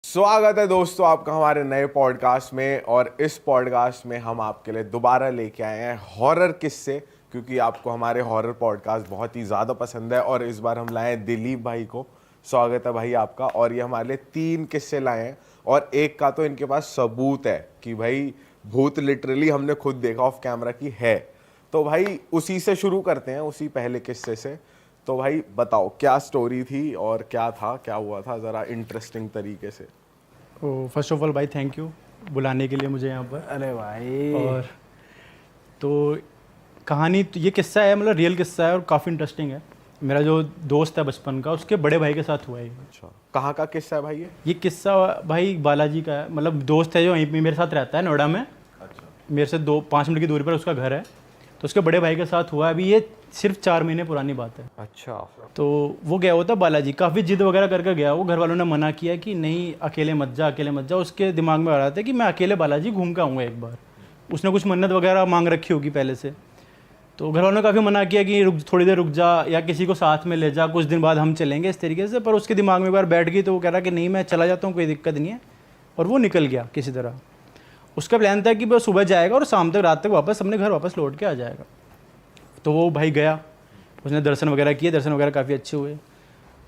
स्वागत है दोस्तों आपका हमारे नए पॉडकास्ट में। और इस पॉडकास्ट में हम आपके लिए दोबारा लेके आए हैं हॉरर किस्से, क्योंकि आपको हमारे हॉरर पॉडकास्ट बहुत ही ज़्यादा पसंद है। और इस बार हम लाए हैं दिलीप भाई को। स्वागत है भाई आपका। और ये हमारे लिए 3 किस्से लाए हैं और एक का तो इनके पास सबूत है कि भाई भूत लिटरली हमने खुद देखा ऑफ कैमरा की है। तो भाई उसी से शुरू करते हैं, उसी पहले किस्से से। तो भाई बताओ क्या स्टोरी थी और क्या था, क्या हुआ था, ज़रा इंटरेस्टिंग तरीके से। फर्स्ट ऑफ ऑल भाई थैंक यू बुलाने के लिए मुझे यहाँ पर। अरे भाई। और तो कहानी तो ये किस्सा है, मतलब रियल किस्सा है और काफ़ी इंटरेस्टिंग है। मेरा जो दोस्त है बचपन का, उसके बड़े भाई के साथ हुआ है। अच्छा, कहाँ का किस्सा है भाई ये किस्सा भाई बालाजी का है। मतलब दोस्त है जो यहीं पे मेरे साथ रहता है नोएडा में। अच्छा। मेरे से 5 मिनट की दूरी पर उसका घर है। तो उसके बड़े भाई के साथ हुआ है। अभी ये सिर्फ 4 महीने पुरानी बात है। अच्छा। तो वो गया हुआ था बालाजी, काफ़ी जिद वगैरह करके गया। वो घर वालों ने मना किया कि नहीं अकेले मत जा, अकेले मत जा। उसके दिमाग में आ रहा था कि मैं अकेले बालाजी घूम के आऊँगा एक बार। उसने कुछ मन्नत वगैरह मांग रखी होगी पहले से। तो घर वालों ने काफ़ी मना किया कि थोड़ी देर रुक जा या किसी को साथ में ले जा, कुछ दिन बाद हम चलेंगे, इस तरीके से। पर उसके दिमाग में एक बार बैठ गई तो वो कह रहा कि नहीं मैं चला जाता हूँ, कोई दिक्कत नहीं है। और वो निकल गया किसी तरह। उसका प्लान था कि वो सुबह जाएगा और शाम तक, रात तक वापस अपने घर वापस लौट के आ जाएगा। तो वो भाई गया, उसने दर्शन वगैरह किए, दर्शन वगैरह काफ़ी अच्छे हुए।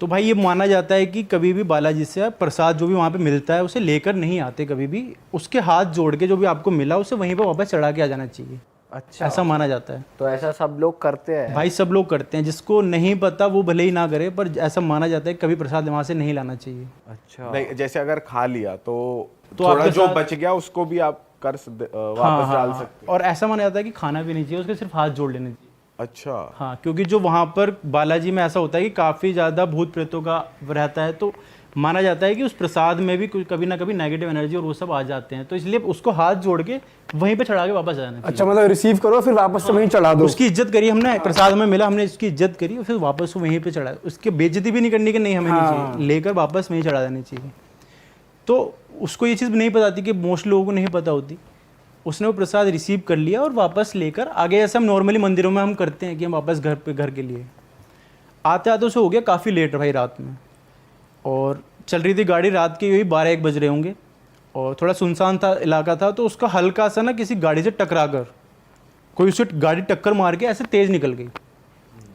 तो भाई ये माना जाता है कि कभी भी बालाजी से प्रसाद जो भी वहाँ पे मिलता है उसे लेकर नहीं आते कभी भी। उसके हाथ जोड़ के जो भी आपको मिला उसे वहीं पे वापस चढ़ा के आ जाना चाहिए। अच्छा, ऐसा माना जाता है। तो ऐसा सब लोग करते हैं भाई सब लोग करते हैं, जिसको नहीं पता वो भले ही ना करे, पर ऐसा माना जाता है कि कभी प्रसाद वहाँ से नहीं लाना चाहिए। अच्छा। नहीं, जैसे अगर खा लिया तो तो थोड़ा आपके जो साथ- बच गया उसको भी आप वापस डाल हाँ। सकते और ऐसा माना जाता है कि खाना भी नहीं चाहिए, उसके सिर्फ हाथ जोड़ लेने चाहिए। हैं। अच्छा। हाँ, क्योंकि जो वहाँ पर बालाजी में ऐसा होता है कि काफ़ी ज़्यादा भूत प्रेतों का रहता है। तो माना जाता है कि उस प्रसाद में भी कभी ना कभी नेगेटिव एनर्जी और वो सब आ जाते हैं। तो इसलिए उसको हाथ जोड़ के वहीं पे चढ़ा के वापस आ जाना चाहिए। अच्छा, मतलब रिसीव करो फिर वापस से वहीं चढ़ा दो। उसकी इज्जत करी हमने, प्रसाद हमें मिला, हमने उसकी इज्जत करी और फिर वापस वो वहीं पे चढ़ा। उसकी बेइज्जती भी नहीं करनी कि नहीं हमें नहीं चाहिए, लेकर वापस वहीं चढ़ा देनी चाहिए। तो उसको ये चीज़ नहीं पता थी कि मोस्ट लोगों को नहीं पता होती। उसने वो प्रसाद रिसीव कर लिया और वापस लेकर आगे, ऐसा हम नॉर्मली मंदिरों में हम करते हैं कि हम वापस घर के लिए आते आते उसे हो गया काफ़ी लेट भाई रात में। और चल रही थी गाड़ी, रात के यही 12-1 बज रहे होंगे और थोड़ा सुनसान था इलाका था। तो उसका हल्का सा ना किसी गाड़ी से टकरा कर कोई उसे गाड़ी टक्कर मार के ऐसे तेज़ निकल गई।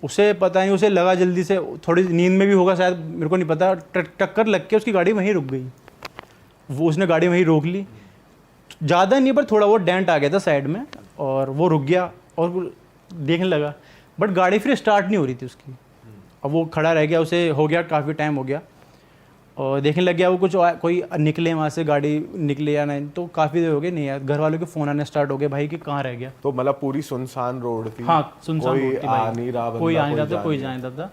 उसे पता नहीं, उसे लगा जल्दी से, थोड़ी नींद में भी होगा शायद, मेरे को नहीं पता। टक्कर लग के उसकी गाड़ी वहीं रुक गई। वो उसने गाड़ी वहीं रोक ली, ज़्यादा नहीं पर थोड़ा वो डेंट आ गया था साइड में, और वो रुक गया और देखने लगा। बट गाड़ी फिर स्टार्ट नहीं हो रही थी उसकी। अब वो खड़ा रह गया, उसे हो गया काफ़ी टाइम हो गया और देखने लग गया वो कुछ कोई निकले वहाँ से, गाड़ी निकले या नहीं। तो काफ़ी देर हो गई, नहीं यार घर वालों के फ़ोन आने स्टार्ट हो गए भाई कि कहाँ रह गया। तो मतलब पूरी सुनसान रोड थी। हाँ, सुनसान रोड थी भाई। आ नहीं रहा, कोई आ नहीं रहा था, कोई जा नहीं रहा था।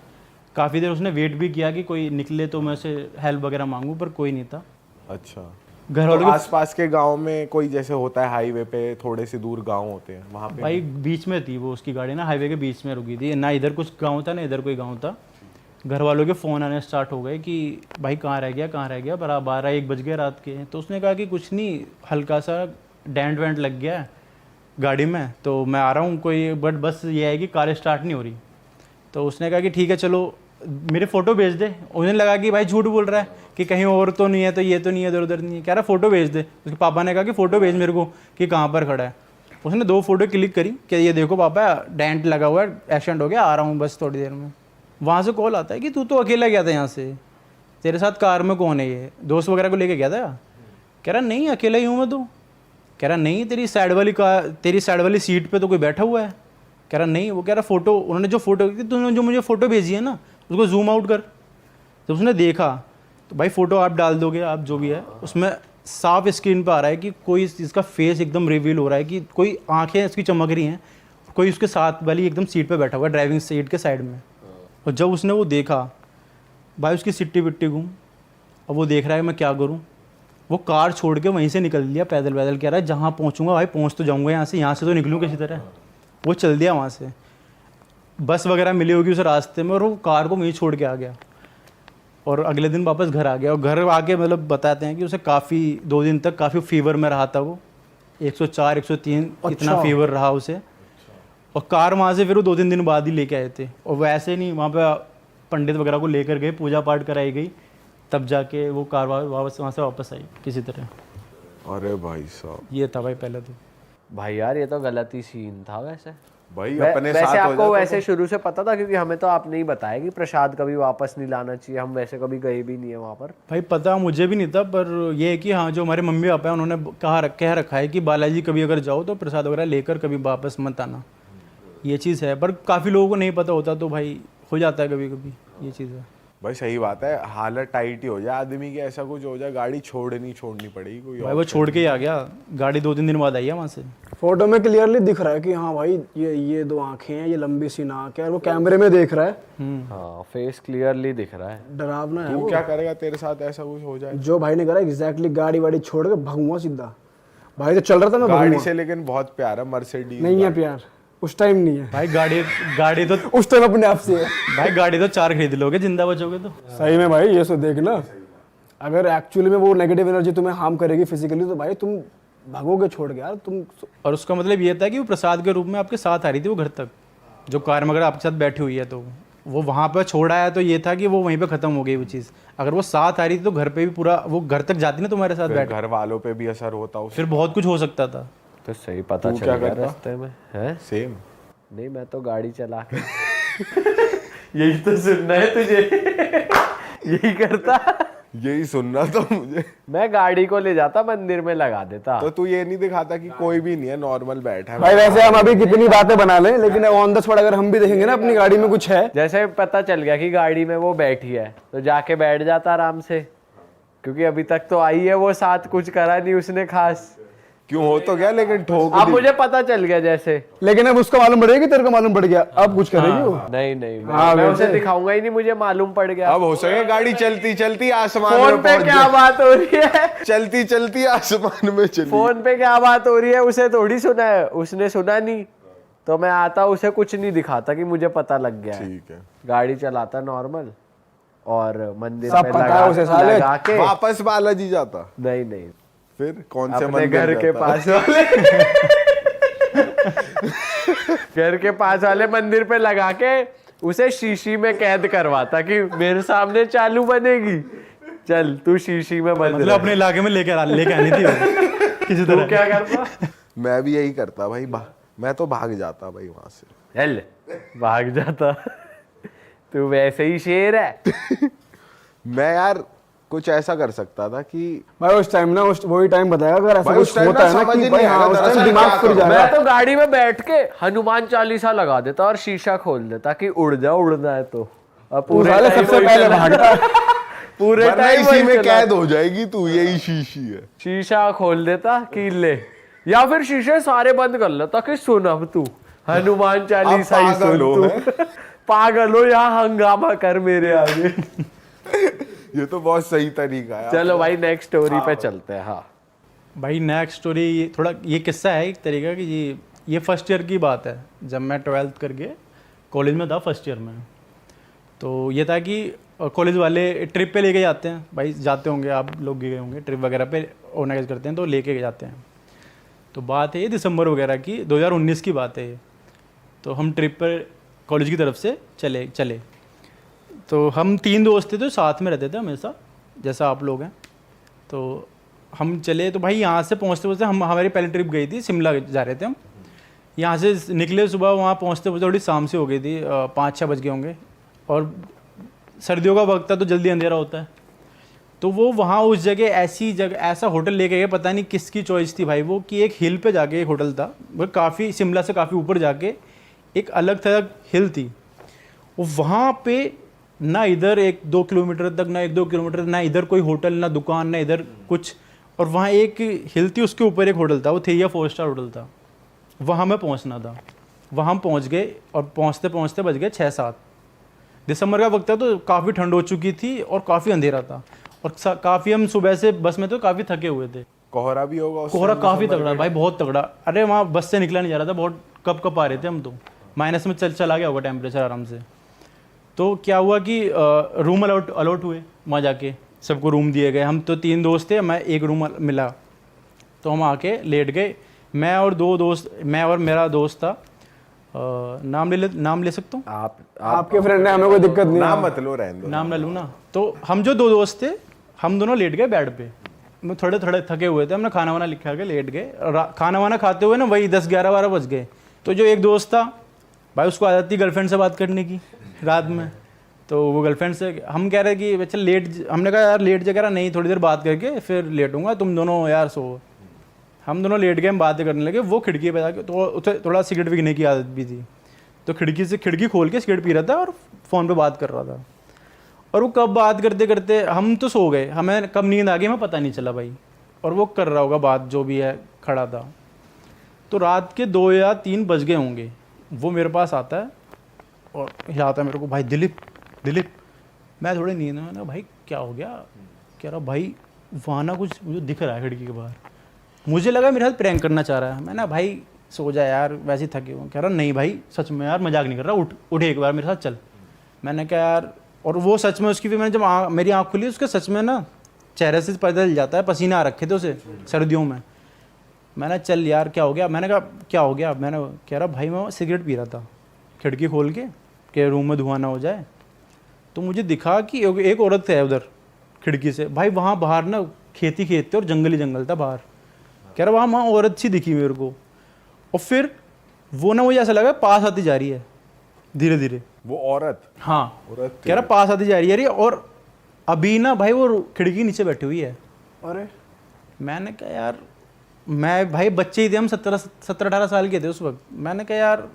काफ़ी देर उसने वेट भी किया कि कोई निकले तो मैं उसे हेल्प वगैरह मांगूँ, पर कोई नहीं था। अच्छा। घर तो वालों के आसपास के गांव में कोई, जैसे होता है हाईवे पे थोड़े से दूर गांव होते हैं, वहाँ पे भाई बीच में थी वो, उसकी गाड़ी ना हाईवे के बीच में रुकी थी। ना इधर कुछ गांव था ना इधर कोई गांव था। घर वालों के फ़ोन आने स्टार्ट हो गए कि भाई कहाँ रह गया, कहाँ रह गया। बराबर 12-1 बज गए रात के। तो उसने कहा कि कुछ नहीं, हल्का सा डेंट वेंट लग गया है गाड़ी में, तो मैं आ रहा हूँ कोई, बट बस ये है कि कार स्टार्ट नहीं हो रही। तो उसने कहा कि ठीक है चलो मेरे फ़ोटो भेज दे। उन्हें लगा कि भाई झूठ बोल रहा है कि कहीं और तो नहीं है, तो ये तो नहीं है, इधर उधर नहीं है। कह रहा फ़ोटो भेज दे। उसके पापा ने कहा कि फ़ोटो भेज मेरे को कि कहाँ पर खड़ा है। उसने 2 फोटो क्लिक करी कि ये देखो पापा डेंट लगा हुआ है, एक्सीडेंट हो गया, आ रहा हूँ बस थोड़ी देर में। वहाँ से कॉल आता है कि तू तो अकेला गया था यहाँ से, तेरे साथ कार में कौन है, ये दोस्त वगैरह को लेके गया था। कह रहा नहीं अकेला ही हूँ मैं तो। कह रहा नहीं तेरी साइड वाली सीट पे तो कोई बैठा हुआ है। कह रहा नहीं। वो कह रहा फ़ोटो, उन्होंने जो फ़ोटो, तूने जो मुझे फ़ोटो भेजी है ना उसको जूम आउट कर। तो उसने देखा तो भाई फ़ोटो आप डाल दोगे, आप जो भी है उसमें साफ स्क्रीन पर आ रहा है कि कोई इसका फेस एकदम रिवील हो रहा है कि कोई आंखें इसकी चमक रही हैं, कोई उसके साथ वाली एकदम सीट पे बैठा हुआ है, ड्राइविंग सीट के साइड में। और जब उसने वो देखा भाई उसकी सिट्टी पिट्टी घूम। अब वो देख रहा है मैं क्या करूँ। वो कार छोड़ के वहीं से निकल लिया पैदल पैदल। कह रहा है जहाँ पहुँचूंगा भाई पहुँच तो जाऊँगा, यहाँ से तो निकलूँ किसी तरह। वो चल दिया वहाँ से। बस वगैरह मिली होगी उस रास्ते में और वो कार को वहीं छोड़ के आ गया। और अगले दिन वापस घर आ गया। और घर आके मतलब बताते हैं कि उसे काफ़ी 2 दिन तक काफ़ी फीवर में रहा था वो, 104-103 इतना फीवर रहा उसे। और कार वहाँ से फिर वो 2-3 दिन बाद ही लेके आए थे। और वैसे नहीं, वहाँ पे पंडित वगैरह को लेकर गए, पूजा पाठ कराई गई तब जाके वो कार वापस वहाँ से वापस आई किसी तरह। अरे भाई साहब, ये था भाई पहले तो। भाई यार ये तो गलत ही सीन था वैसे। भाई अपने वैसे साथ हो आपको जाता वैसे शुरू से पता था, क्योंकि हमें तो आपने ही बताया कि प्रसाद कभी वापस नहीं लाना चाहिए, हम वैसे कभी गए भी नहीं है वहाँ पर। भाई पता मुझे भी नहीं था, पर ये है कि हाँ जो हमारे मम्मी पापा हैं उन्होंने कह रखा है कि बालाजी कभी अगर जाओ तो प्रसाद वगैरह लेकर कभी वापस मत आना। ये चीज़ है, पर काफ़ी लोगों को नहीं पता होता, तो भाई हो जाता है कभी कभी, ये चीज़ है। भाई सही बात है, हालत टाइट ही हो जाए आदमी की, ऐसा कुछ हो जाए, गाड़ी छोड़नी पड़ेगी कोई भाई वो छोड़ के ही आ गया, गाड़ी 2-3 दिन बाद आई है वहाँ से। फोटो में क्लियरली दिख रहा है कि हाँ भाई ये 2 आंखें हैं, ये लंबी सी नाक है, और वो कैमरे में देख रहा है। हाँ फेस क्लियरली दिख रहा है। डरावना है तू वो। क्या करेगा, तेरे साथ ऐसा कुछ हो जाए? जो भाई ने करा एग्जैक्टली, गाड़ी वाड़ी छोड़ के भागूंगा सीधा। भाई तो चल रहा था, मैं गाड़ी भागूंगा। से लेकिन बहुत प्यार है, मर्सिडीज नहीं है प्यार, उस टाइम नहीं है। भाई गाड़ी तो उस टाइम अपने आप से है। भाई गाड़ी तो 4 खरीद लोगे जिंदा बचोगे तो। सही में भाई, ये सो देखना, अगर एक्चुअली में वो नेगेटिव एनर्जी तुम्हें हार्म करेगी फिजिकली, तो भाई तुम भागोगे छोड़ के यार तुम। और उसका मतलब ये था कि वो प्रसाद के रूप में आपके साथ आ रही थी वो घर तक, जो कार में अगर आपके साथ बैठी हुई है तो वो वहाँ पर छोड़ आया, तो ये था कि वो वहीं पे ख़त्म हो गई वो चीज़। अगर वो साथ आ रही थी तो घर पे भी पूरा वो घर तक जाती ना तुम्हारे साथ बैठ, घर वालों पे भी असर होता उससे। फिर बहुत कुछ हो सकता था। तो सही पता तू चल क्या गया करता? रास्ते में है। सेम। नहीं मैं तो गाड़ी चला के यही तो सुनना है तुझे यही करता। यही सुनना था मुझे। मैं गाड़ी को ले जाता मंदिर में लगा देता। तो तू ये नहीं दिखाता कि कोई भी नहीं है, नॉर्मल बैठा है। भाई वैसे हम अभी कितनी बातें बना लें, लेकिन ऑन द स्पॉट अगर हम भी देखेंगे ना अपनी गाड़ी में कुछ है, जैसे पता चल गया कि गाड़ी में वो बैठी है तो जाके बैठ जाता आराम से, क्योंकि अभी तक तो आई है वो साथ, कुछ करा नहीं उसने खास। क्यों हो तो गया, लेकिन ठोक अब दी। मुझे पता चल गया जैसे। लेकिन अब उसको मालूम पड़ेगा कि तेरे को मालूम पड़ गया, अब कुछ करेगी वो। नहीं नहीं हाँ, मैं वैसे। उसे दिखाऊंगा ही नहीं, मुझे मालूम पड़ गया। अब हो सके गाड़ी चलती चलती आसमान फोन में पे पहुंच क्या जाए। बात हो रही है, चलती चलती आसमान में चली। फोन पे क्या बात हो रही है, उसे थोड़ी सुना है, उसने सुना नहीं। तो मैं आता उसे कुछ नहीं दिखाता कि मुझे पता लग गया है। ठीक है। गाड़ी चलाता नॉर्मल और मंदिर सब पे पता है उसे साले। लगा के। वापस बालाजी जाता? नहीं नहीं, फिर कौन से अपने मंदिर घर के जाता? पास वाले घर के पास वाले मंदिर पे लगा के उसे शीशी में कैद करवाता कि मेरे सामने चालू बनेगी, चल तू शीशी में बंद मतलब रह। अपने इलाके में लेके आनी थी वो, किसी तू तरह। क्या करता? मैं भी यही करता भाई, मैं तो भाग जाता भाई वहां से। चल भाग जाता तू वैसे ही शेर है। मैं यार कुछ ऐसा कर सकता था कि भाई उस टाइम ना, वही टाइम बताएगा अगर ऐसा भाई, उस कुछ टाइम होता ना है ना समझ कि ही भाई नहीं हाँ आएगा, उस टाइम दरअसल दिमाग क्या फिर करूं? जाएगा। मैं तो गाड़ी में बैठ के हनुमान चालीसा लगा देता और शीशा खोल देता कि उड़ जा, उड़ना है तो। अब तू साले time सबसे वही पहले चला। भागता। पूरे वरना टाइम इसी वही में चला। कैद हो जाएगी तू, यही शीशी है। शीशा खोल देता कि ले, या फिर शीशे सारे बंद कर लेता कि सुन अब तू हनुमान चालीसा ही पागल सुन हो, तू। पागल हो, यहाँ हंगामा कर मेरे आगे। ये तो बहुत सही तरीका है। चलो भाई नेक्स्ट स्टोरी पे चलते हैं। हाँ भाई नेक्स्ट स्टोरी थोड़ा ये किस्सा है एक तरीका कि ये फर्स्ट ईयर की बात है, जब मैं 12th करके कॉलेज में था फर्स्ट ईयर में। तो ये था कि कॉलेज वाले ट्रिप पे लेके जाते हैं, भाई जाते होंगे आप लोग गए होंगे ट्रिप वगैरह पे ऑर्गेनाइज करते हैं तो लेके जाते हैं। तो बात है ये दिसंबर वगैरह की, 2019 की बात है ये। तो हम ट्रिप पर कॉलेज की तरफ से चले तो हम 3 दोस्त थे तो साथ में रहते थे हमेशा, जैसा आप लोग हैं। तो हम चले तो भाई यहाँ से पहुँचते हमारी पहली ट्रिप गई थी, शिमला जा रहे थे हम। यहाँ से निकले सुबह, वहाँ पहुँचते थोड़ी शाम से हो गई थी, 5-6 बज गए होंगे। और सर्दियों का वक्त था तो जल्दी अंधेरा होता है। तो वो वहाँ उस जगह ऐसा होटल लेके गए, पता नहीं किसकी चॉइस थी भाई वो, कि एक हिल पे जाके एक होटल था, वो काफ़ी शिमला से काफ़ी ऊपर जाके एक अलग थलग हिल थी। वो वहाँ पे ना इधर 1-2 किलोमीटर तक, ना 1-2 किलोमीटर, ना इधर कोई होटल, ना दुकान, ना इधर कुछ। और वहाँ एक हिल थी, उसके ऊपर एक होटल था, वो 3 या 4 स्टार होटल था। वहाँ हमें पहुँचना था। वहाँ हम पहुँच गए और पहुँचते पहुँचते बज गए 6-7। दिसंबर का वक्त था तो काफ़ी ठंड हो चुकी थी और काफ़ी अंधेरा था। और काफ़ी हम सुबह से बस में तो काफ़ी थके हुए थे। कोहरा भी होगा उस कोहरा टाइम काफ़ी दिसंबर तगड़ा में? भाई, बहुत तगड़ा। अरे वहाँ बस से निकला नहीं जा रहा था, बहुत कप आ रहे थे हम तो, माइनस में चला गया होगा टेम्परेचर आराम से। तो क्या हुआ कि रूम अलॉट हुए, वहाँ जाके सबको रूम दिए गए। हम तो 3 दोस्त थे, मैं एक रूम मिला तो हम आके लेट गए। मैं और मेरा दोस्त था। नाम ले सकता हूँ? आप आपके फ्रेंड ने, हमें कोई दिक्कत नहीं नाम है। मत लो, रहने दो। नाम ना लूँ ना। तो हम जो 2 दोस्त थे, हम दोनों लेट गए बेड पे। मैं थोड़े थोड़े थके हुए थे, हमने खाना वाना लिखा के लेट गए। खाना वाना खाते हुए ना वही 10, 11, 12 बज गए। तो जो एक दोस्त था भाई, उसको आदत थी गर्लफ्रेंड से बात करने की रात में। तो वो गर्लफ्रेंड से हम कह रहे कि चल लेट, हमने कहा यार लेट जा, कह रहा नहीं थोड़ी देर बात करके फिर लेटूंगा, तुम दोनों यार सो। हम दोनों लेट गए, हम बातें करने लगे। वो खिड़की पे जाके, तो उसे थोड़ा सिगरेट पीने की आदत भी थी, तो खिड़की से खिड़की खोल के सिगरेट पी रहा था और फ़ोन पे बात कर रहा था। और वो कब बात करते करते हम तो सो गए, हमें कब नींद आ गई हमें पता नहीं चला भाई। और वो कर रहा होगा बात जो भी है, खड़ा था। तो रात के 2 या 3 बज गए होंगे। वो मेरे पास आता है और हिलाता है मेरे को, भाई दिलीप दिलीप। मैं थोड़ी नींद में, ना भाई क्या हो गया? कह रहा भाई वहाँ ना कुछ मुझे दिख रहा है खिड़की के बाहर। मुझे लगा मेरे साथ प्रैंक करना चाह रहा है। मैं ना भाई सो जा यार, वैसे ही थके हुए। कह रहा नहीं भाई सच में यार, मजाक नहीं कर रहा, उठ एक बार मेरे साथ चल। मैंने कहा यार, और वो सच में उसकी, फिर मैंने जब मेरी आँख खुली, उसके सच में ना चेहरे से पता चल जाता है, पसीना आ रखे थे उसे सर्दियों में। मैंने चल यार क्या हो गया? मैंने कहा क्या हो गया? मैंने कह रहा भाई मैं सिगरेट पी रहा था खिड़की खोल के रूम में धुआं ना हो जाए। तो मुझे दिखा कि एक औरत है उधर खिड़की से। भाई वहाँ बाहर ना खेत थे और जंगल ही जंगल था बाहर। कह रहा वहाँ औरत सी दिखी मेरे को। और फिर वो ना, मुझे ऐसा लगा पास आती जा रही है धीरे धीरे। वो औरत? हाँ, औरत कह रहा पास आती जा रही है। और अभी ना भाई वो खिड़की के नीचे बैठी हुई है। अरे मैंने कहा यार, मैं भाई बच्चे ही थे हम, 17-18 साल के थे उस वक्त। मैंने कहा यार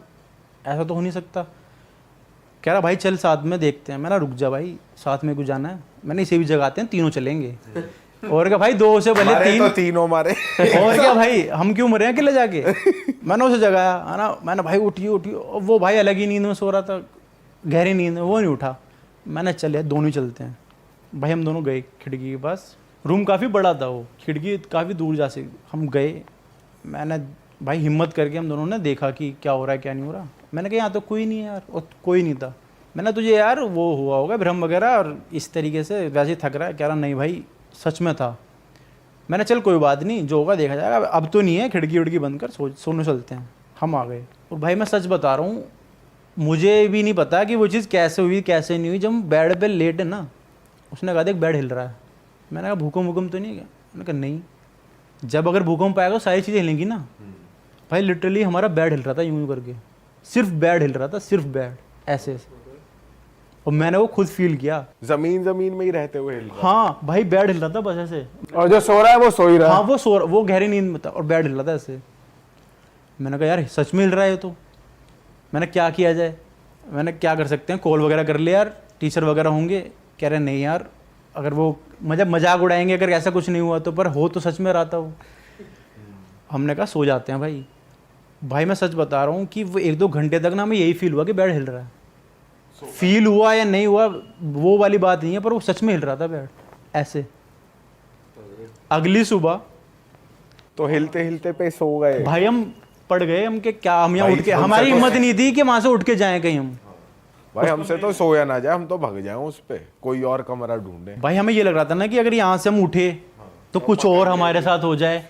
ऐसा तो हो नहीं सकता। कह रहा भाई चल साथ में देखते हैं। मैंने रुक जा भाई, साथ में कुछ जाना है? मैंने इसे भी जगाते हैं, तीनों चलेंगे। और क्या भाई, 2 से भले 3 तो तीनों मारे। और क्या भाई, हम क्यों मरे हैं अकेले जाके? मैंने उसे जगाया है ना, मैंने भाई उठिए। और वो भाई अलग ही नींद में सो रहा था, गहरी नींद में, वो नहीं उठा। मैंने चल यार दोनों ही चलते हैं। भाई हम दोनों गए खिड़की के पास। रूम काफ़ी बड़ा था, वो खिड़की काफ़ी दूर जा से हम गए। मैंने भाई हिम्मत करके हम दोनों ने देखा कि क्या हो रहा है क्या नहीं हो रहा। मैंने कहा यहाँ तो कोई नहीं है यार, और कोई नहीं था। मैंने तुझे यार वो हुआ होगा भ्रम वगैरह, और इस तरीके से वैसे ही थक रहा है। कह रहा नहीं भाई सच में था। मैंने चल कोई बात नहीं, जो होगा देखा जाएगा, अब तो नहीं है, खिड़की उड़की बंद कर सोने चलते हैं। हम आ गए। और भाई मैं सच बता रहा हूँ, मुझे भी नहीं पता कि वो चीज़ कैसे हुई कैसे नहीं हुई। जब हम बेड पे लेट है ना, उसने कहा देख बेड हिल रहा है। मैंने कहा भूकंप तो नहीं है क्या? मैंने कहा नहीं। जब अगर भूकंप आएगा तो सारी चीज़ें हिलेंगी ना। भाई लिटरली हमारा बेड हिल रहा था यूं करके, सिर्फ बेड हिल रहा था, सिर्फ बेड ऐसे। और मैंने वो खुद फील किया। जमीन में ही रहते हुए हिल रहा। हाँ भाई बेड हिल रहा था बस ऐसे। और जो सो रहा है वो सो ही रहा है। हाँ वो गहरी नींद में था और बेड हिल रहा था ऐसे। मैंने कहा यार सच में हिल रहा है तो। मैंने क्या किया जाए, मैंने क्या कर सकते हैं, कॉल वगैरह कर ले यार, टीचर वगैरह होंगे। कह रहे नहीं यार, अगर वो मजाक उड़ाएंगे अगर ऐसा कुछ नहीं हुआ तो, पर हो तो सच में रहा था वो। हमने कहा सो जाते हैं भाई। भाई मैं सच बता रहा हूँ कि वो 1-2 घंटे तक ना हमें यही फील हुआ कि बेड हिल रहा है। फील हुआ या नहीं हुआ वो वाली बात नहीं है, पर वो सच में हिल रहा था बेड ऐसे। अगली सुबह तो हिलते हिलते पे सो गए भाई, हम पड़ गए। हम के क्या, हम यहाँ भाई, उठ के, हमसे हमारी तो- हिम्मत नहीं थी कि वहां से उठ के जाएं कहीं हम। भाई। हमसे तो सोया ना जाए, हम तो भाग जाए उस पे, कोई और कमरा ढूंढे। भाई हमें ये लग रहा था ना कि अगर यहाँ से हम उठे तो कुछ और हमारे साथ हो जाए।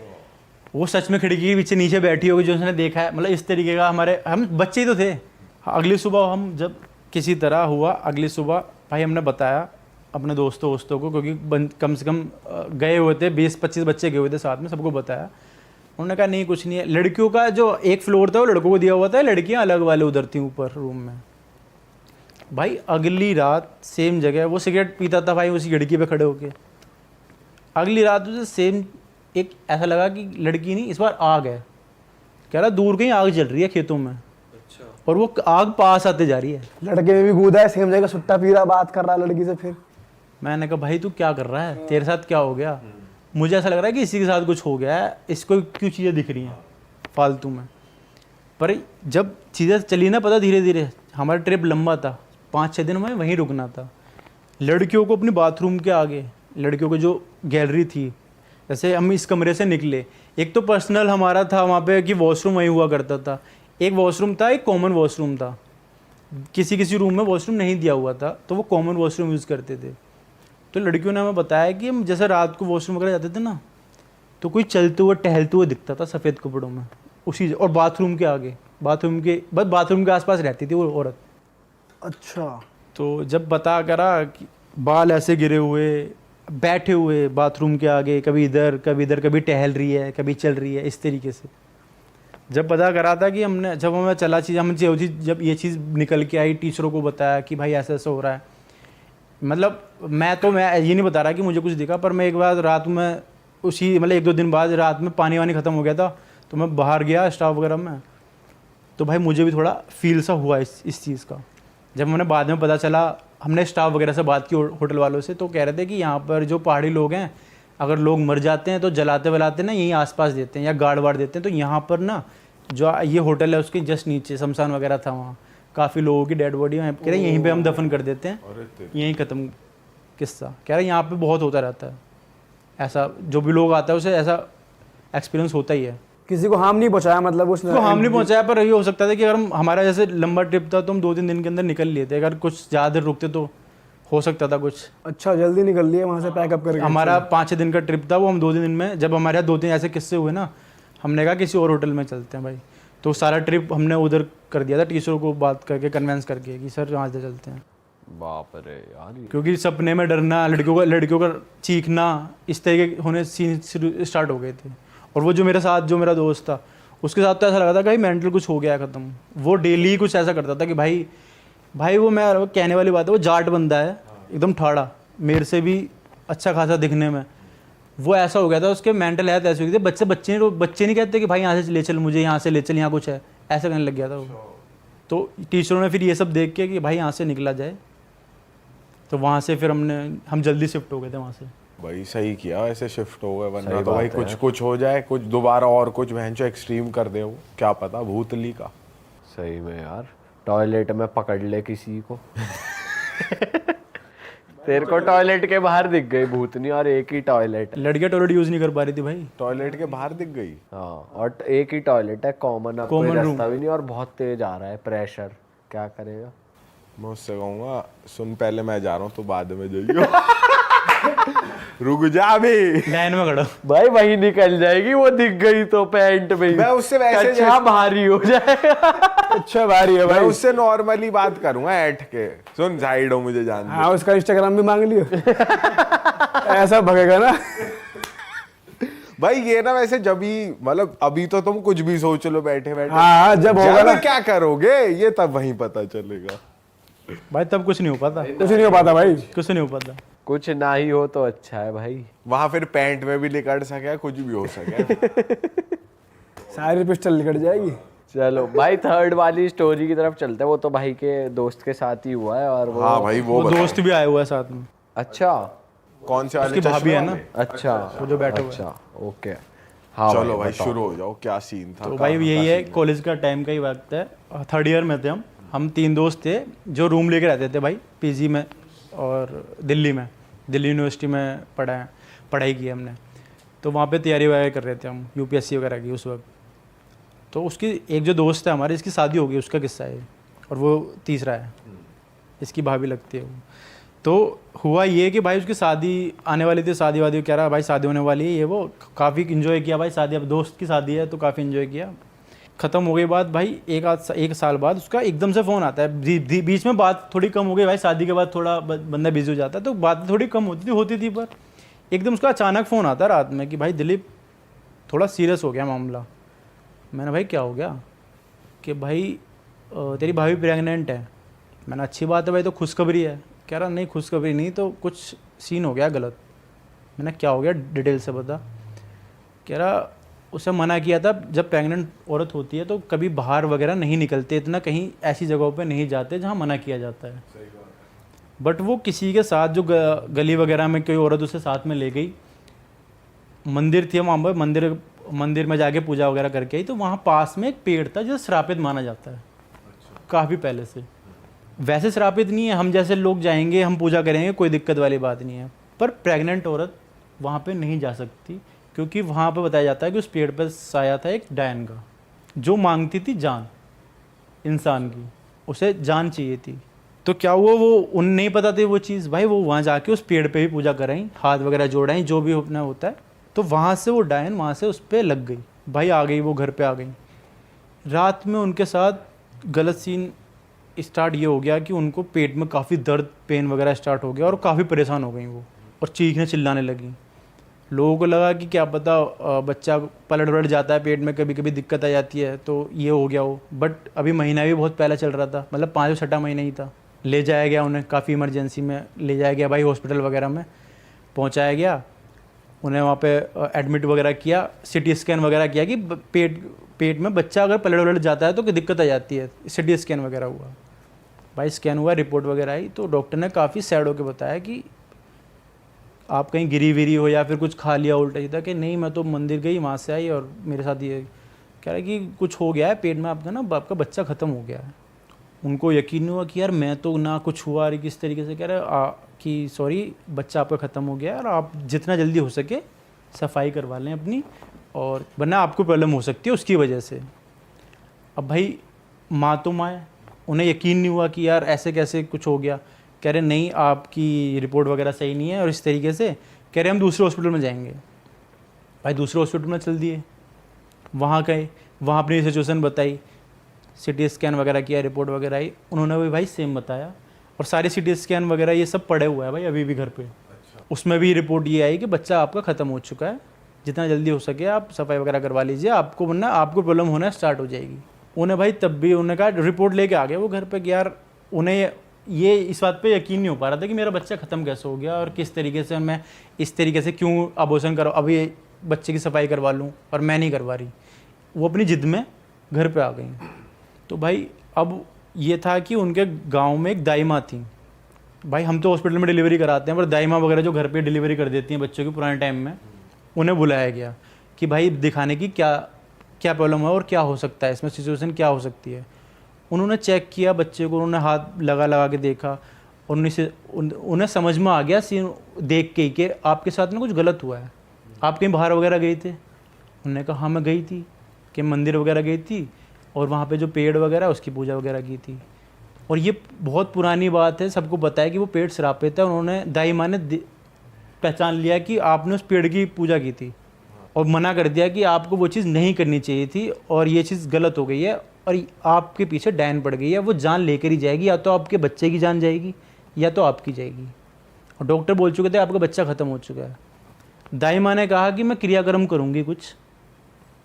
वो सच में खिड़की के पीछे नीचे बैठी होगी जो उसने देखा है, मतलब इस तरीके का। हम बच्चे ही तो थे। अगली सुबह हम जब किसी तरह हुआ, अगली सुबह भाई हमने बताया अपने दोस्तों को, क्योंकि कम से कम गए हुए थे 20-25 बच्चे गए हुए थे साथ में, सबको बताया। उन्होंने कहा नहीं कुछ नहीं है। लड़कियों का जो एक फ्लोर था वो लड़कों को दिया हुआ था, लड़कियां अलग वाले उधर थी ऊपर रूम में। भाई अगली रात सेम जगह, वो सिगरेट पीता था भाई उसी खिड़की पे खड़े होके। अगली रात उसे सेम एक ऐसा लगा कि लड़की नहीं, इस बार आग है। कह रहा दूर कहीं आग जल रही है खेतों में। अच्छा। और वो आग पास आते जा रही है। लड़के में भी कूदा है सेम जगह, सुट्टा पी रहा, बात कर रहा लड़की से। फिर मैंने कहा भाई तू क्या कर रहा है, तेरे साथ क्या हो गया? मुझे ऐसा लग रहा है कि इसी के साथ कुछ हो गया है, इसको क्यों चीज़ें दिख रही हैं फालतू में। पर जब चीज़ें चली ना पता धीरे धीरे, हमारा ट्रिप लंबा था, 5-6 दिन में वहीं रुकना था। लड़कियों को अपने बाथरूम के आगे, लड़कियों की जो गैलरी थी, जैसे हम इस कमरे से निकले, एक तो पर्सनल हमारा था वहाँ पे कि वॉशरूम वहीं हुआ करता था। एक वॉशरूम था, एक कॉमन वॉशरूम था। किसी रूम में वॉशरूम नहीं दिया हुआ था तो वो कॉमन वॉशरूम यूज़ करते थे। तो लड़कियों ने हमें बताया कि हम जैसे रात को वॉशरूम वगैरह जाते थे ना, तो कोई चलते हुए टहलते हुए दिखता था सफ़ेद कपड़ों में उसी, और बाथरूम के आगे। बाथरूम के बस बाथरूम के आसपास रहती थी वो औरत। अच्छा। तो जब पता करा कि बाल ऐसे गिरे हुए, बैठे हुए बाथरूम के आगे, कभी इधर कभी इधर, कभी टहल रही है कभी चल रही है, इस तरीके से जब पता करा था कि हमने जब हमें चला चीज़ हम जब ये चीज़ निकल के आई, टीचरों को बताया कि भाई ऐसा ऐसा हो रहा है। मतलब मैं ये नहीं बता रहा कि मुझे कुछ दिखा, पर मैं एक बार रात में उसी मतलब 1-2 दिन बाद रात में पानी वानी ख़त्म हो गया था, तो मैं बाहर गया स्टाफ वगैरह में, तो भाई मुझे भी थोड़ा फील सा हुआ इस चीज़ का। जब मैंने बाद में पता चला, हमने स्टाफ वगैरह से बात की होटल वालों से, तो कह रहे थे कि यहाँ पर जो पहाड़ी लोग हैं, अगर लोग मर जाते हैं तो जलाते वलाते ना यहीं आसपास देते हैं या गाड़ वाड़ देते हैं। तो यहाँ पर ना जो ये होटल है उसके जस्ट नीचे शमशान वगैरह था, वहाँ काफ़ी लोगों की डेड बॉडी कह रहे यहीं पे हम दफन कर देते हैं, यहीं ख़त्म किस्सा। कह रहे यहाँ पे बहुत होता रहता है ऐसा, जो भी लोग आता है उसे ऐसा एक्सपीरियंस होता ही है। किसी को हार्म नहीं पहुंचाया, मतलब उसने तो हार्म नहीं पहुंचाया, पर ये हो सकता था कि अगर हमारा जैसे लंबा ट्रिप था तो हम 2-3 दिन के अंदर निकल लिए थे, अगर कुछ ज़्यादा देर रुकते तो हो सकता था कुछ। अच्छा, जल्दी निकल लिए वहाँ से पैकअप करके। हमारा 5-6 दिन का ट्रिप था, वो हम 2 दिन में, जब हमारे यहाँ 2-3 ऐसे किस्से हुए ना, हमने कहा किसी और होटल में चलते हैं भाई। तो सारा ट्रिप हमने उधर कर दिया था, टीचरों को बात करके कन्वेंस करके कि सर यहाँ से चलते हैं। बाप रे यार, क्योंकि सपने में डरना, लड़कियों का चीखना, इस तरह के होने सीन स्टार्ट हो गए थे। और वो जो मेरे साथ जो मेरा दोस्त था, उसके साथ तो ऐसा लगा था कि भाई मेंटल कुछ हो गया ख़त्म। वो डेली कुछ ऐसा करता था कि भाई वो मैं कहने वाली बात है, वो जाट बंदा है एकदम ठाड़ा, मेरे से भी अच्छा खासा दिखने में। वो ऐसा हो गया था, उसके मेंटल हेल्थ ऐसी हो गई थी। बच्चे नहीं कहते कि भाई यहाँ से ले चल, मुझे यहाँ से ले चल, यहाँ कुछ है, ऐसा कहने लग गया था वो। तो टीचरों ने फिर ये सब देख के कि भाई यहाँ से निकला जाए, तो वहाँ से फिर हम जल्दी शिफ्ट हो गए थे वहाँ से। भाई सही किया, ऐसे शिफ्ट हो गए, वरना सही तो भाई बात है। कुछ हो जाए, कुछ दोबारा और कुछ भैंचो एक्सट्रीम कर दे, वो क्या पता भूतली का। सही में यार, टॉयलेट में पकड़ ले किसी को। तेरे को टॉयलेट के बाहर दिख गई भूतनी, और एक ही टॉयलेट। लड़कियाँ टॉयलेट यूज़ नहीं कर पा रही थी भाई, टॉयलेट के बाहर दिख गई। हाँ, और एक ही टॉयलेट है, कॉमन, अब कोई रास्ता भी नहीं, और बहुत तेज आ रहा है प्रेशर, क्या करेगा। मैं उससे कहूँगा सुन, पहले मैं जा रहा हूँ तो बाद में जाइयो। रुक जा अभी, लाइन में खड़ा। भाई वही निकल जाएगी, वो दिख गई तो पैंट में मैं उससे वैसे अच्छा भारी हो जाएगा। अच्छा भारी है मैं भाई। उससे नॉर्मली बात करूंगा ऐठ के, सुन साइड हो, मुझे जान दे। हाँ, उसका इंस्टाग्राम भी मांग लियो। ऐसा भगेगा ना। भाई ये ना वैसे जब ही मतलब अभी तो तुम कुछ भी सोच लो बैठे बैठे, हाँ, जब होगा ना, क्या करोगे ये तब वहीं पता चलेगा। भाई तब कुछ नहीं हो पाता, कुछ नहीं हो पाता भाई। कुछ नहीं हो पाता। कुछ ना ही हो तो अच्छा है भाई। वहां फिर पैंट में भी निकल सके, कुछ भी हो सके। सारी पिस्टल निकल जाएगी। चलो भाई, थर्ड वाली स्टोरी की तरफ चलते हैं। वो तो भाई के दोस्त के साथ ही हुआ है, और वो हाँ भाई वो दोस्त भी आया हुआ है साथ में। अच्छा, कौन से वाले उसकी भाभी है ना, अच्छा, वो जो बैठा हुआ है। अच्छा, ओके। हाँ चलो भाई बताओ। शुरू हो जाओ, क्या सीन था। तो भाई यही है, कॉलेज का टाइम का ही वक्त है, 3rd ईयर में थे हम 3 दोस्त थे जो रूम लेके रहते थे भाई पीजी में, और दिल्ली यूनिवर्सिटी में पढ़ाई की हमने। तो वहाँ पे तैयारी वगैरह कर रहे थे हम, यूपीएससी वगैरह की उस वक्त। तो उसकी एक जो दोस्त है हमारे, इसकी शादी हो गई, उसका किस्सा है, और वो तीसरा है, इसकी भाभी लगती है वो। तो हुआ ये कि भाई उसकी शादी आने वाली थी, शादी वादी कह रहा भाई शादी होने वाली है, ये वो काफ़ी इन्जॉय किया भाई शादी, अब दोस्त की शादी है तो काफ़ी इन्जॉय किया। ख़त्म हो गई बात भाई, एक साल बाद उसका एकदम से फ़ोन आता है। बीच में बात थोड़ी कम हो गई भाई, शादी के बाद थोड़ा बंदा बिजी हो जाता है, तो बात थोड़ी कम होती थी, पर एकदम उसका अचानक फ़ोन आता है रात में कि भाई दिलीप थोड़ा सीरियस हो गया मामला। मैंने भाई क्या हो गया? कि भाई तेरी भाभी प्रेग्नेंट है। मैंने अच्छी बात है भाई, तो खुशखबरी है। कह रहा नहीं खुशखबरी नहीं, तो कुछ सीन हो गया गलत। मैंने क्या हो गया डिटेल से बता। कह रहा उसे मना किया था, जब प्रेग्नेंट औरत होती है तो कभी बाहर वगैरह नहीं निकलते, इतना कहीं ऐसी जगहों पे नहीं जाते जहाँ मना किया जाता है। बट वो किसी के साथ जो गली वगैरह में कोई औरत उसे साथ में ले गई, मंदिर थी वहाँ पर, मंदिर में जाके पूजा वगैरह करके आई, तो वहाँ पास में एक पेड़ था जो श्रापित माना जाता है काफ़ी पहले से। वैसे श्रापित नहीं है, हम जैसे लोग जाएंगे, हम पूजा करेंगे, कोई दिक्कत वाली बात नहीं है, पर प्रेग्नेंट औरत वहाँ पे नहीं जा सकती, क्योंकि वहाँ पे बताया जाता है कि उस पेड़ पर साया था एक डायन का, जो मांगती थी जान इंसान की, उसे जान चाहिए थी। तो क्या हुआ, वो उन नहीं पता थी वो चीज़ भाई, वो वहाँ जाके उस पेड़ पे भी पूजा कराई, हाथ वगैरह जोड़ाई, जो भी अपना होता है। तो वहाँ से वो डायन वहाँ से उस पर लग गई भाई, आ गई वो घर पे आ गई। रात में उनके साथ गलत सीन स्टार्ट ये हो गया कि उनको पेट में काफ़ी दर्द पेन वगैरह स्टार्ट हो गया और काफ़ी परेशान हो गई वो और चीखने चिल्लाने लगी। लोगों को लगा कि क्या पता बच्चा पलट वलट जाता है पेट में, कभी कभी दिक्कत आ जाती है तो ये हो गया हो। बट अभी महीना भी बहुत पहले चल रहा था, मतलब 5-6 महीना ही था। ले जाया गया उन्हें, काफ़ी इमरजेंसी में ले जाया गया भाई, हॉस्पिटल वगैरह में पहुंचाया गया। उन्हें वहाँ पे एडमिट वगैरह किया, सिटी स्कैन वगैरह किया कि पेट में बच्चा अगर पलट वलट जाता है तो दिक्कत आ जाती है। सिटी स्कैन वगैरह हुआ भाई, स्कैन हुआ, रिपोर्ट वगैरह आई तो डॉक्टर ने काफ़ी सैड होकर बताया कि आप कहीं गिरी विरी हो या फिर कुछ खा लिया उल्टा सीधा। कि नहीं, मैं तो मंदिर गई, वहाँ से आई और मेरे साथ ये कह रहा है कि कुछ हो गया है पेट में आपका ना, आपका बच्चा ख़त्म हो गया है। उनको यकीन नहीं हुआ कि यार मैं तो ना कुछ हुआ, अरे किस तरीके से कह रहे कि सॉरी बच्चा आपका ख़त्म हो गया और आप जितना जल्दी हो सके सफाई करवा लें अपनी, और वरना आपको प्रॉब्लम हो सकती है उसकी वजह से। अब भाई माँ तो माँ है, उन्हें यकीन नहीं हुआ कि यार ऐसे कैसे कुछ हो गया। कह रहे नहीं आपकी रिपोर्ट वगैरह सही नहीं है, और इस तरीके से कह रहे हम दूसरे हॉस्पिटल में जाएंगे। भाई दूसरे हॉस्पिटल में चल दिए, वहाँ गए, वहाँ अपनी सिचुएशन बताई, सिटी स्कैन वगैरह किया, रिपोर्ट वगैरह आई, उन्होंने भी भाई सेम बताया। और सारे सिटी स्कैन वगैरह ये सब पड़े हुआ है भाई अभी भी घर पे। उसमें भी रिपोर्ट ये आई कि बच्चा आपका ख़त्म हो चुका है, जितना जल्दी हो सके आप सफाई वगैरह करवा लीजिए, आपको वरना आपको प्रॉब्लम होना स्टार्ट हो जाएगी। उन्हें भाई तब भी उन्होंने कहा, रिपोर्ट लेके आ गए वो घर पे कि यार उन्हें ये इस बात पे यकीन नहीं हो पा रहा था कि मेरा बच्चा ख़त्म कैसे हो गया और किस तरीके से मैं इस तरीके से क्यों अबॉर्शन करो, अभी बच्चे की सफाई करवा लूँ और मैं नहीं करवा रही। वो अपनी ज़िद में घर पे आ गई। तो भाई अब ये था कि उनके गांव में एक दाई माँ थी। भाई हम तो हॉस्पिटल में डिलीवरी कराते हैं, पर दाई माँ वगैरह जो घर पे डिलीवरी कर देती हैं बच्चों की पुराने टाइम में, उन्हें बुलाया गया कि भाई दिखाने की क्या क्या प्रॉब्लम है और क्या हो सकता है इसमें, सिचुएशन क्या हो सकती है। उन्होंने चेक किया बच्चे को, उन्होंने हाथ लगा के देखा और उन्हें समझ में आ गया सीन देख के कि आपके साथ में कुछ गलत हुआ है। आप कहीं बाहर वगैरह गई थे? उन्होंने कहा हाँ मैं गई थी, कि मंदिर वगैरह गई थी और वहाँ पे जो पेड़ वगैरह उसकी पूजा वगैरह की थी। और ये बहुत पुरानी बात है, सबको पता है कि वो पेड़ श्रापित है। उन्होंने दाई माँ ने पहचान लिया कि आपने उस पेड़ की पूजा की थी और मना कर दिया कि आपको वो चीज़ नहीं करनी चाहिए थी और ये चीज़ गलत हो गई है और आपके पीछे डायन पड़ गई है, वो जान लेकर ही जाएगी, या तो आपके बच्चे की जान जाएगी या तो आपकी जाएगी। और डॉक्टर बोल चुके थे आपका बच्चा ख़त्म हो चुका है। दाई माँ ने कहा कि मैं क्रियाक्रम करूँगी कुछ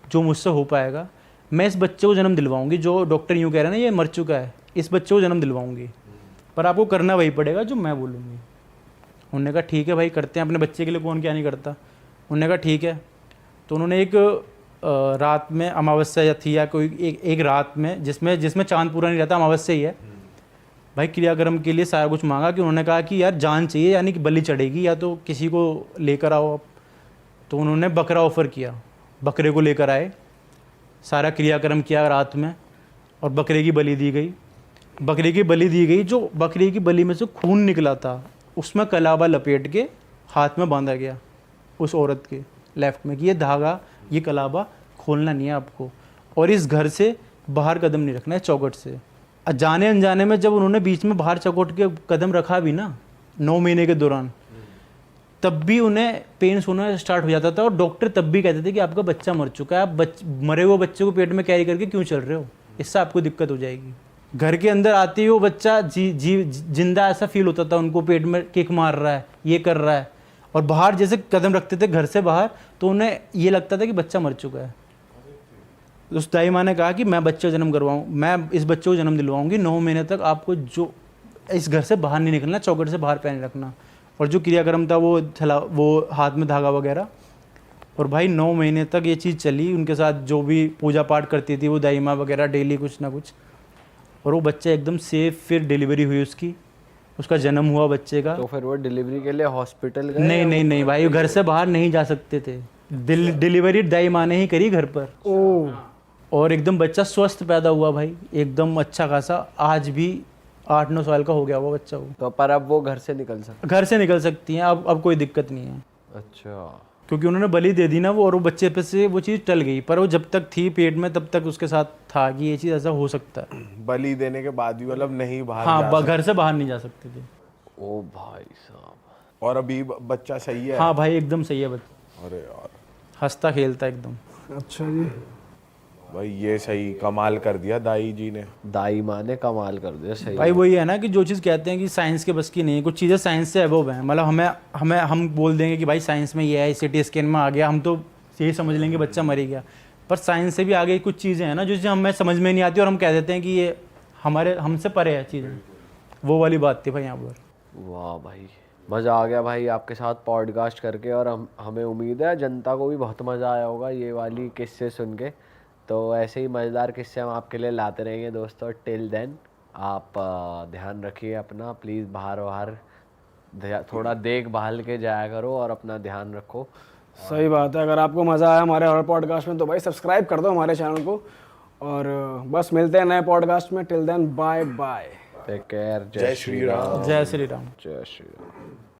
जो मुझसे हो पाएगा, मैं इस बच्चे को जन्म दिलवाऊंगी, जो डॉक्टर यूँ कह रहे हैं ना ये मर चुका है, इस बच्चे को जन्म दिलवाऊंगी, पर आपको करना वही पड़ेगा जो मैं बोलूँगी। उन्होंने कहा ठीक है भाई करते हैं, अपने बच्चे के लिए कौन क्या नहीं करता। उन्होंने कहा ठीक है। तो उन्होंने एक रात में अमावस्या थी या कोई एक रात में जिसमें चांद पूरा नहीं रहता, अमावस्या ही है भाई, क्रियाक्रम के लिए सारा कुछ मांगा। कि उन्होंने कहा कि यार जान चाहिए, यानी कि बलि चढ़ेगी या तो किसी को लेकर आओ आप। तो उन्होंने बकरा ऑफर किया, बकरे को लेकर आए, सारा क्रियाक्रम किया रात में और बकरे की बलि दी गई। बकरे की बलि दी गई, जो बकरे की बलि में से खून निकला था उसमें कलावा लपेट के हाथ में बांधा गया उस औरत के लेफ्ट में कि ये धागा, ये कलावा खोलना नहीं है आपको और इस घर से बाहर कदम नहीं रखना है चौखट से। जाने अनजाने में जब उन्होंने बीच में बाहर चौखट के कदम रखा भी ना 9 महीने के दौरान, तब भी उन्हें पेन होना स्टार्ट हो जाता था और डॉक्टर तब भी कहते थे कि आपका बच्चा मर चुका है, आप मरे हुए बच्चे को पेट में कैरी करके क्यों चल रहे हो, इससे आपको दिक्कत हो जाएगी। घर के अंदर आते ही वो बच्चा जिंदा ऐसा फील होता था उनको, पेट में किक मार रहा है, ये कर रहा है। और बाहर जैसे कदम रखते थे घर से बाहर तो उन्हें ये लगता था कि बच्चा मर चुका है। उस दाई माँ ने कहा कि मैं बच्चा जन्म करवाऊँ, मैं इस बच्चे को जन्म दिलवाऊंगी, 9 महीने तक आपको जो इस घर से बाहर नहीं निकलना, चौखट से बाहर पैर नहीं रखना। और जो क्रियाक्रम था वो हाथ में धागा वगैरह। और भाई 9 महीने तक ये चीज़ चली उनके साथ, जो भी पूजा पाठ करती थी वो दाई माँ वगैरह डेली कुछ ना कुछ। और वो बच्चा एकदम सेफ, फिर डिलीवरी हुई उसका जन्म हुआ बच्चे का। तो फिर वो डिलीवरी के लिए हॉस्पिटल गए? नहीं भाई, घर से बाहर नहीं जा सकते थे। डिलीवरी दाई माँ ने ही करी घर पर। और एकदम बच्चा स्वस्थ पैदा हुआ भाई, एकदम अच्छा खासा। आज भी 8-9 साल का हो गया वो बच्चा। वो तो पर अब वो घर से निकल सकती हैं, अब कोई दिक्कत नहीं है। अच्छा, क्योंकि उन्होंने बलि दे दी ना वो, और वो बच्चे पे से वो चीज़ टल गई। पर वो जब तक थी पेट में तब तक उसके साथ था कि ये चीज़ ऐसा हो सकता है। बलि देने के बाद भी मतलब नहीं बाहर हाँ, घर से बाहर नहीं जा सकते थे। ओ भाई साहब। और अभी बच्चा सही है? हाँ भाई एकदम सही है बच्चा, अरे यार, हंसता खेलता एकदम। अच्छा जी। भाई ये सही कमाल कर दिया दाई जी ने। दाई माँ ने कमाल कर दिया, सही। भाई वही है ना कि जो चीज़ कहते हैं कि साइंस के बस की नहीं है, कुछ चीज़ें साइंस से अबव हैं। मतलब हम बोल देंगे कि भाई साइंस में ये है, CT स्कैन में आ गया, हम तो यही समझ लेंगे बच्चा मर ही गया। पर साइंस से भी आगे कुछ चीज़ें हैं ना जो चीज़ें हमें समझ में नहीं आती और हम कह देते हैं कि ये हमसे परे है चीज़ें। वो वाली बात थी भाई यहाँ पर। वाह भाई, मज़ा आ गया भाई आपके साथ पॉडकास्ट करके, और हमें उम्मीद है जनता को भी बहुत मज़ा आया होगा ये वाली किस्से सुन के। तो ऐसे ही मज़ेदार किस्से हम आपके लिए लाते रहेंगे दोस्तों। टिल देन आप ध्यान रखिए अपना, प्लीज़ बाहर थोड़ा देखभाल के जाया करो और अपना ध्यान रखो। सही बात है। अगर आपको मज़ा आया हमारे हॉरर पॉडकास्ट में तो भाई सब्सक्राइब कर दो हमारे चैनल को, और बस मिलते हैं नए पॉडकास्ट में। Till then bye bye, take care. जय श्री राम। जय श्री राम। जय श्री राम।